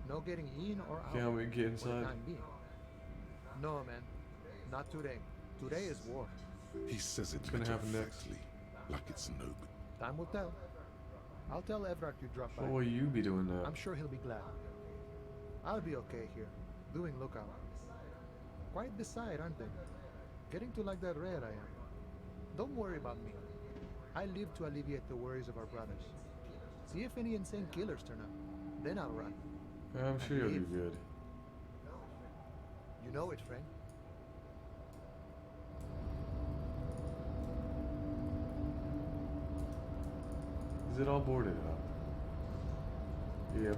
No getting in or out. Can't we get For the inside? time being. No, man. Not today. Today is war. He says it What's gonna happen next? matter-of-factly, like it's no big. Time will tell. I'll tell Everard you dropped by. What will you be doing now? I'm sure he'll be glad. I'll be okay here, doing lookout. Quite beside, aren't they? Getting to like that red I am. Don't worry about me. I live to alleviate the worries of our brothers. See if any insane killers turn up. Then I'll run. I'm sure you'll do good. You know it, friend. Is it all boarded up? Yep.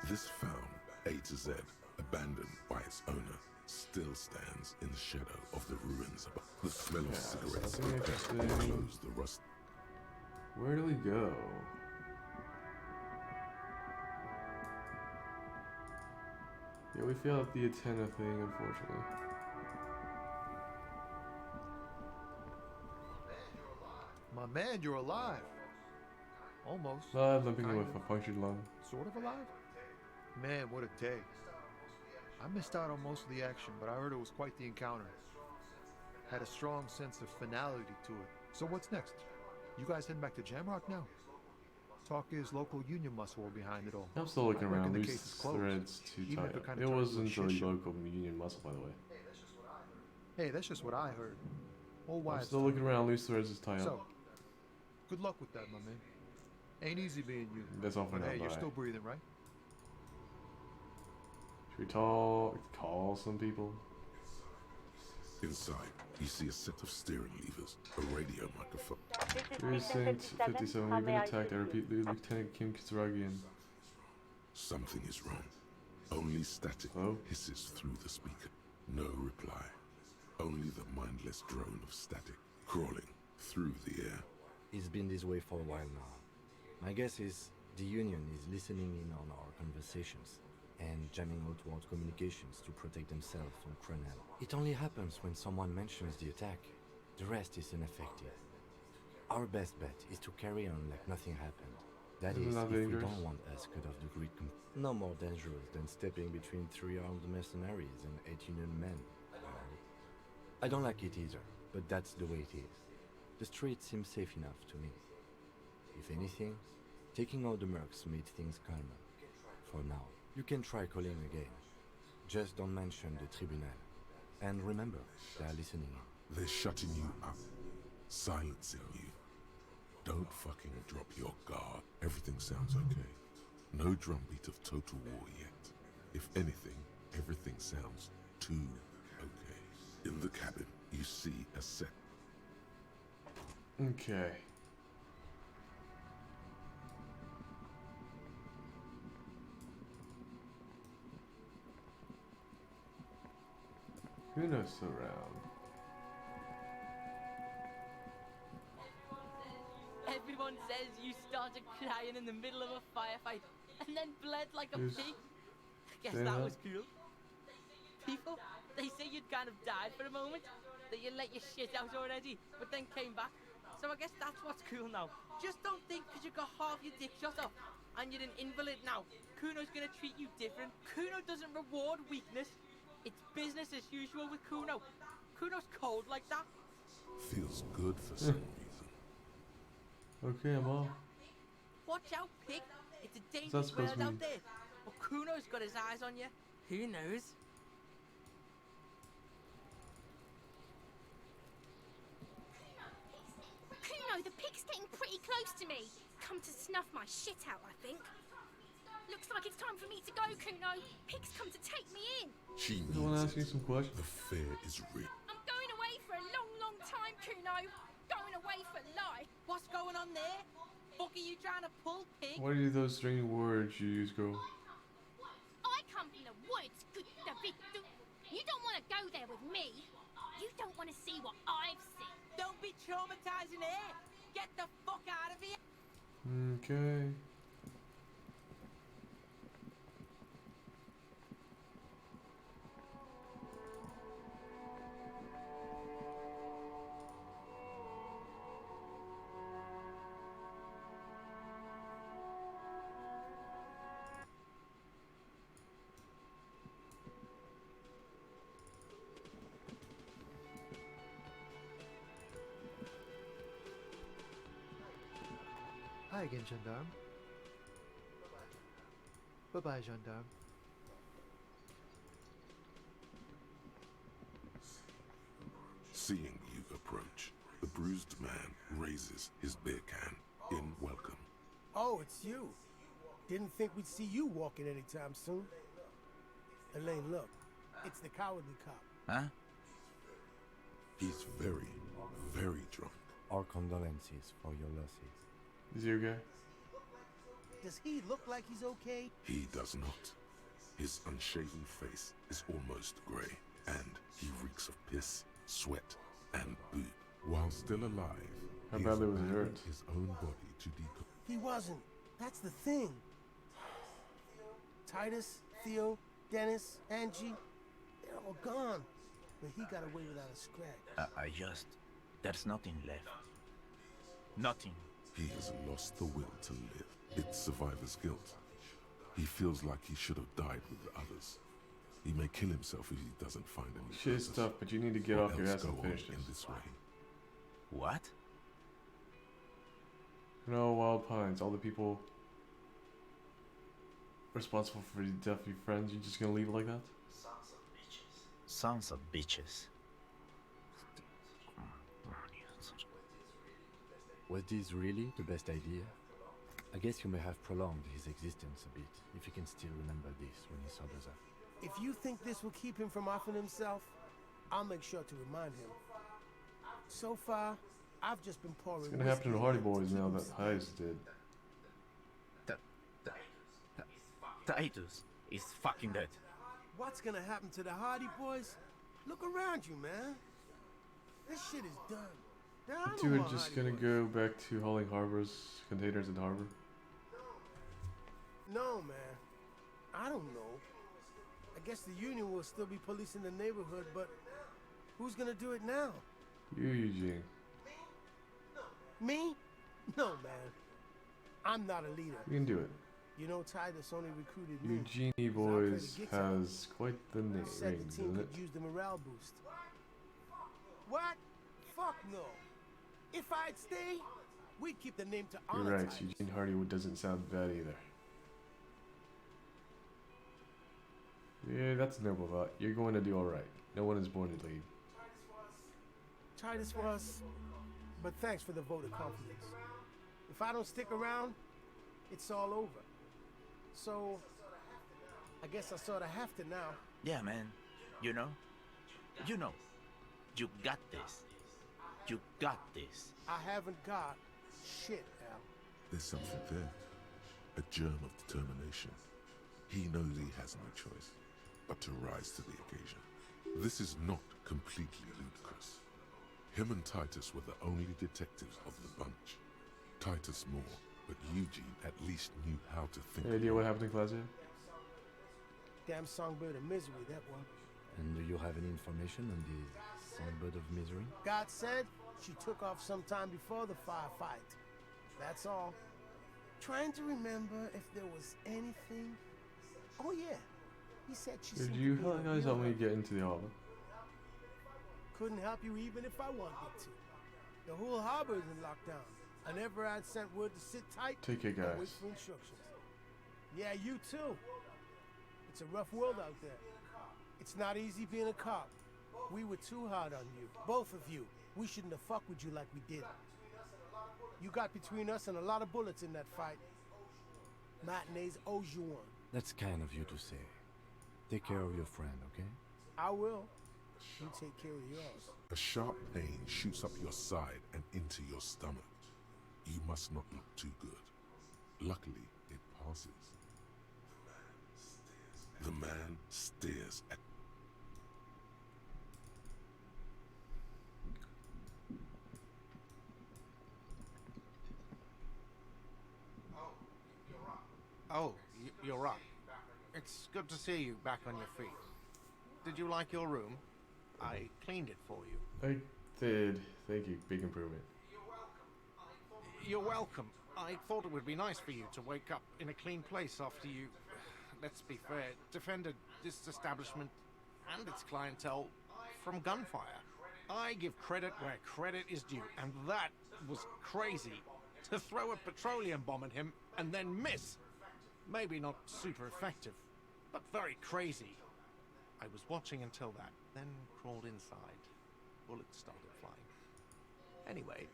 This farm, A to Z, abandoned by its owner, still stands in the shadow of the ruins above. The smell of cigarettes something interesting. close the rust. Where do we go? Yeah, we failed at the antenna thing, unfortunately. My man, you're alive. Almost. Limping Kind with of. a punctured lung. Sort of alive? Man, what a day. I missed out on most of the action, but I heard it was quite the encounter. Had a strong sense of finality to it. So what's next? You guys heading back to Jamrock now? Talk is local union muscle were behind it all. I'm still looking I reckon around. the Loose case is closed, threads too even if tight. it kinda It turned into a wasn't shit the show. local union muscle, by the way. Hey, that's just what I heard. Old I'm wives. still looking around. Loose threads is tied So, up. good luck with that, my man. Ain't easy being you. That's all for But now. hey, you're Bye. still breathing, right? Should we call some people? Inside, you see a set of steering levers, a radio microphone. Precinct 57, we've been attacked. I repeat, Lieutenant Kim Kitsuragian. Something is wrong. Only static Oh? hisses through the speaker. No reply. Only the mindless drone of static crawling through the air. It's been this way for a while now. My guess is the Union is listening in on our conversations and jamming outward communications to protect themselves from Crenel. It only happens when someone mentions the attack. The rest is ineffective. Our best bet is to carry on like nothing happened. That Isn't is, that if we dangerous? don't want us cut off the grid. No more dangerous than stepping between 3 armed mercenaries and 8 Union men. I don't like it either, but that's the way it is. The street seems safe enough to me. If anything, taking out the mercs made things calmer. For now, you can try calling again. Just don't mention the tribunal. And remember, they are listening in. They're shutting you up, silencing you. Don't fucking drop your guard. Everything sounds okay. No drumbeat of total war yet. If anything, everything sounds too okay. In the cabin, you see a set. Okay. Who knows around? Everyone says you started crying in the middle of a firefight and then bled like a Who's pig. Guess saying that that? was cool. People, they say you'd kind of died for a moment, that you let your shit out already, but then came back. So I guess that's what's cool now. Just don't think because you got half your dick shot off and you're an invalid now, Kuno's gonna treat you different. Kuno doesn't reward weakness. It's business as usual with Kuno. Kuno's cold like that. Feels good for some reason. Okay, I'm off. Watch out, pig. It's a that dangerous supposed world to out mean? there. But Kuno's got his eyes on you. Who knows? Kuno, the pig's getting pretty close to me. Come to snuff my shit out, I think. Looks like it's time for me to go, Kuno. Pig's come to take me in. She You want to needs ask you it. some questions? The fare is real. I'm going away for a long, long time, Kuno. Going away for life. What's going on there? Fuck are you trying to pull, pig? What are those strange words you use, girl? I come from the woods, good David. You don't want to go there with me. You don't want to see what I've seen. Don't be traumatizing her. Get the fuck out of here. Okay. Hi again, gendarme. Bye-bye, gendarme. Seeing you approach, the bruised man raises his beer can in welcome. Oh, it's you. Didn't think we'd see you walking anytime soon. Elaine, look. It's the cowardly cop. Huh? He's very, very drunk. Our condolences for your losses. Is he okay? Does he look like he's okay? He does not. His unshaven face is almost grey, and he reeks of piss, sweat, and boob. While still alive, How he badly has was he hurt? abandoned his own body to decompose. He wasn't. That's the thing. Titus, Theo, Dennis, Angie, they're all gone. But he got away without a scratch. There's nothing left. Nothing. He has lost the will to live. It's survivor's guilt. He feels like he should have died with the others. He may kill himself if he doesn't find any Shit is purpose. tough, but you need to get Or off your else ass go and on finish in this. this way. What? No, Wild Pines, all the people responsible for the death of your friends, you're just gonna leave it like that? Sons of bitches. Was this really the best idea? I guess you may have prolonged his existence a bit, if he can still remember this when he sobers up. If you think this will keep him from offing himself, I'll make sure to remind him. So far, I've just been pouring. It's gonna happen to Hardy Boys now that keep Heist did. Titus is fucking dead. What's gonna happen to the Hardy Boys? Look around you, man. This shit is done. There are You two no are more just Hardy gonna Boys. go back to hauling harbors, containers in harbor? No, man. I don't know. I guess the Union will still be policing the neighborhood, but who's gonna do it now? You, Eugene. Me? No, man. I'm not a leader. You can do it. You know, Titus only recruited me. Eugenie Boys has quite the name, Said the rings, team isn't could it? use the morale boost. What? Fuck no. If I'd stay, we'd keep the name to You're honor right, Titus. Eugene Hardywood doesn't sound bad either. Yeah, that's a noble thought. You're going to do alright. No one is born to lead. Titus was, but thanks for the vote of confidence. If I don't stick around, it's all over. So, I guess I sort of have to now. Yeah, man. You know? You got this. You got this. I haven't got shit, Al. There's something there. A germ of determination. He knows he has no choice but to rise to the occasion. This is not completely ludicrous. Him and Titus were the only detectives of the bunch. Titus more, but Eugene at least knew how to think. Any idea what happened in class here? Damn songbird of misery, that one. And do you have any information on the songbird of misery? God said she took off sometime before the firefight. That's all. Trying to remember if there was anything. Oh yeah, he said she. Did seemed you to be a guys help real me help. get into the harbor? Couldn't help you even if I wanted to. The whole harbor is in lockdown. I never had sent word to sit tight Take care, and guys. wait for instructions. Yeah, you too. It's a rough world out there. It's not easy being a cop. We were too hard on you. Both of you. We shouldn't have fucked with you like we did. You got between us and a lot of bullets in that fight. Matinees owes you one. That's kind of you to say. Take care of your friend, okay? I will. You take care of yours. A sharp pain shoots up your side and into your stomach. You must not look too good. Luckily, it passes. The man stares at Oh, you're right. It's good to see you back on your feet. Did you like your room? I cleaned it for you. I did. Thank you. Big improvement. You're welcome. I thought it would be nice for you to wake up in a clean place after you, let's be fair, defended this establishment and its clientele from gunfire. I give credit where credit is due, and that was crazy. To throw a petroleum bomb at him and then miss. Maybe not super effective, but very crazy. I was watching until that, then crawled inside. Bullets started flying. Anyway.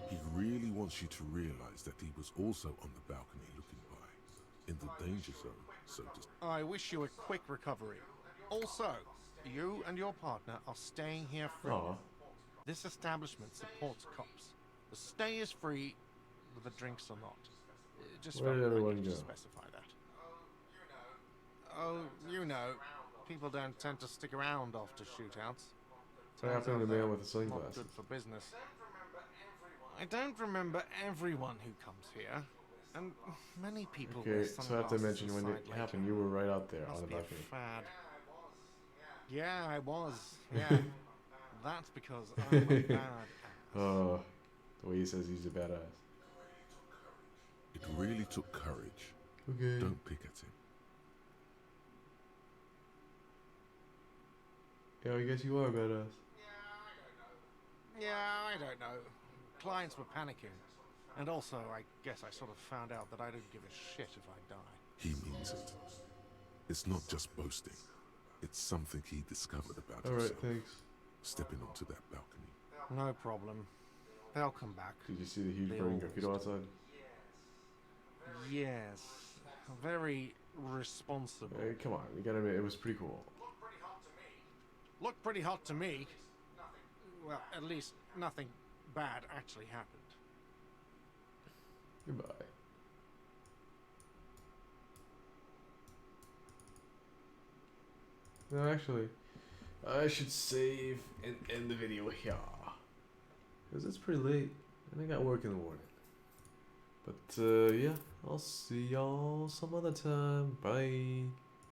He really wants you to realize that he was also on the balcony looking by, in the danger zone, so to... I wish you a quick recovery. Also, you and your partner are staying here free. Aw. This establishment supports cops. The stay is free, but the drinks are not. Just Where did felt like everyone to go? specify that. Oh, you know, people don't tend to stick around after shootouts. What happened to the man with the Not sunglasses? good for business. I don't remember everyone who comes here, and many people Okay, wear so I have to sunglasses mention when inside it like happened, you were right out there must on the be a balcony. fad. Yeah, I was. Yeah. That's because I'm a bad ass. Oh, the way he says he's a badass. It really took courage. Okay. Don't pick at him. Yeah, I guess you are a badass. Yeah, I don't know. Clients were panicking. And also, I guess I sort of found out that I don't give a shit if I die. He means it. It's not just boasting. It's something he discovered about Alright, himself. thanks. Stepping onto that balcony. No problem. They'll come back. Did you see the huge They burning always graffiti do. outside? Yes. Very responsible. Hey, come on, you gotta admit, it was pretty cool. Looked pretty hot to me. Well, at least nothing bad actually happened. Goodbye. No, actually, I should save and end the video here. Because it's pretty late, and I got work in the morning. But, yeah, I'll see y'all some other time. Bye.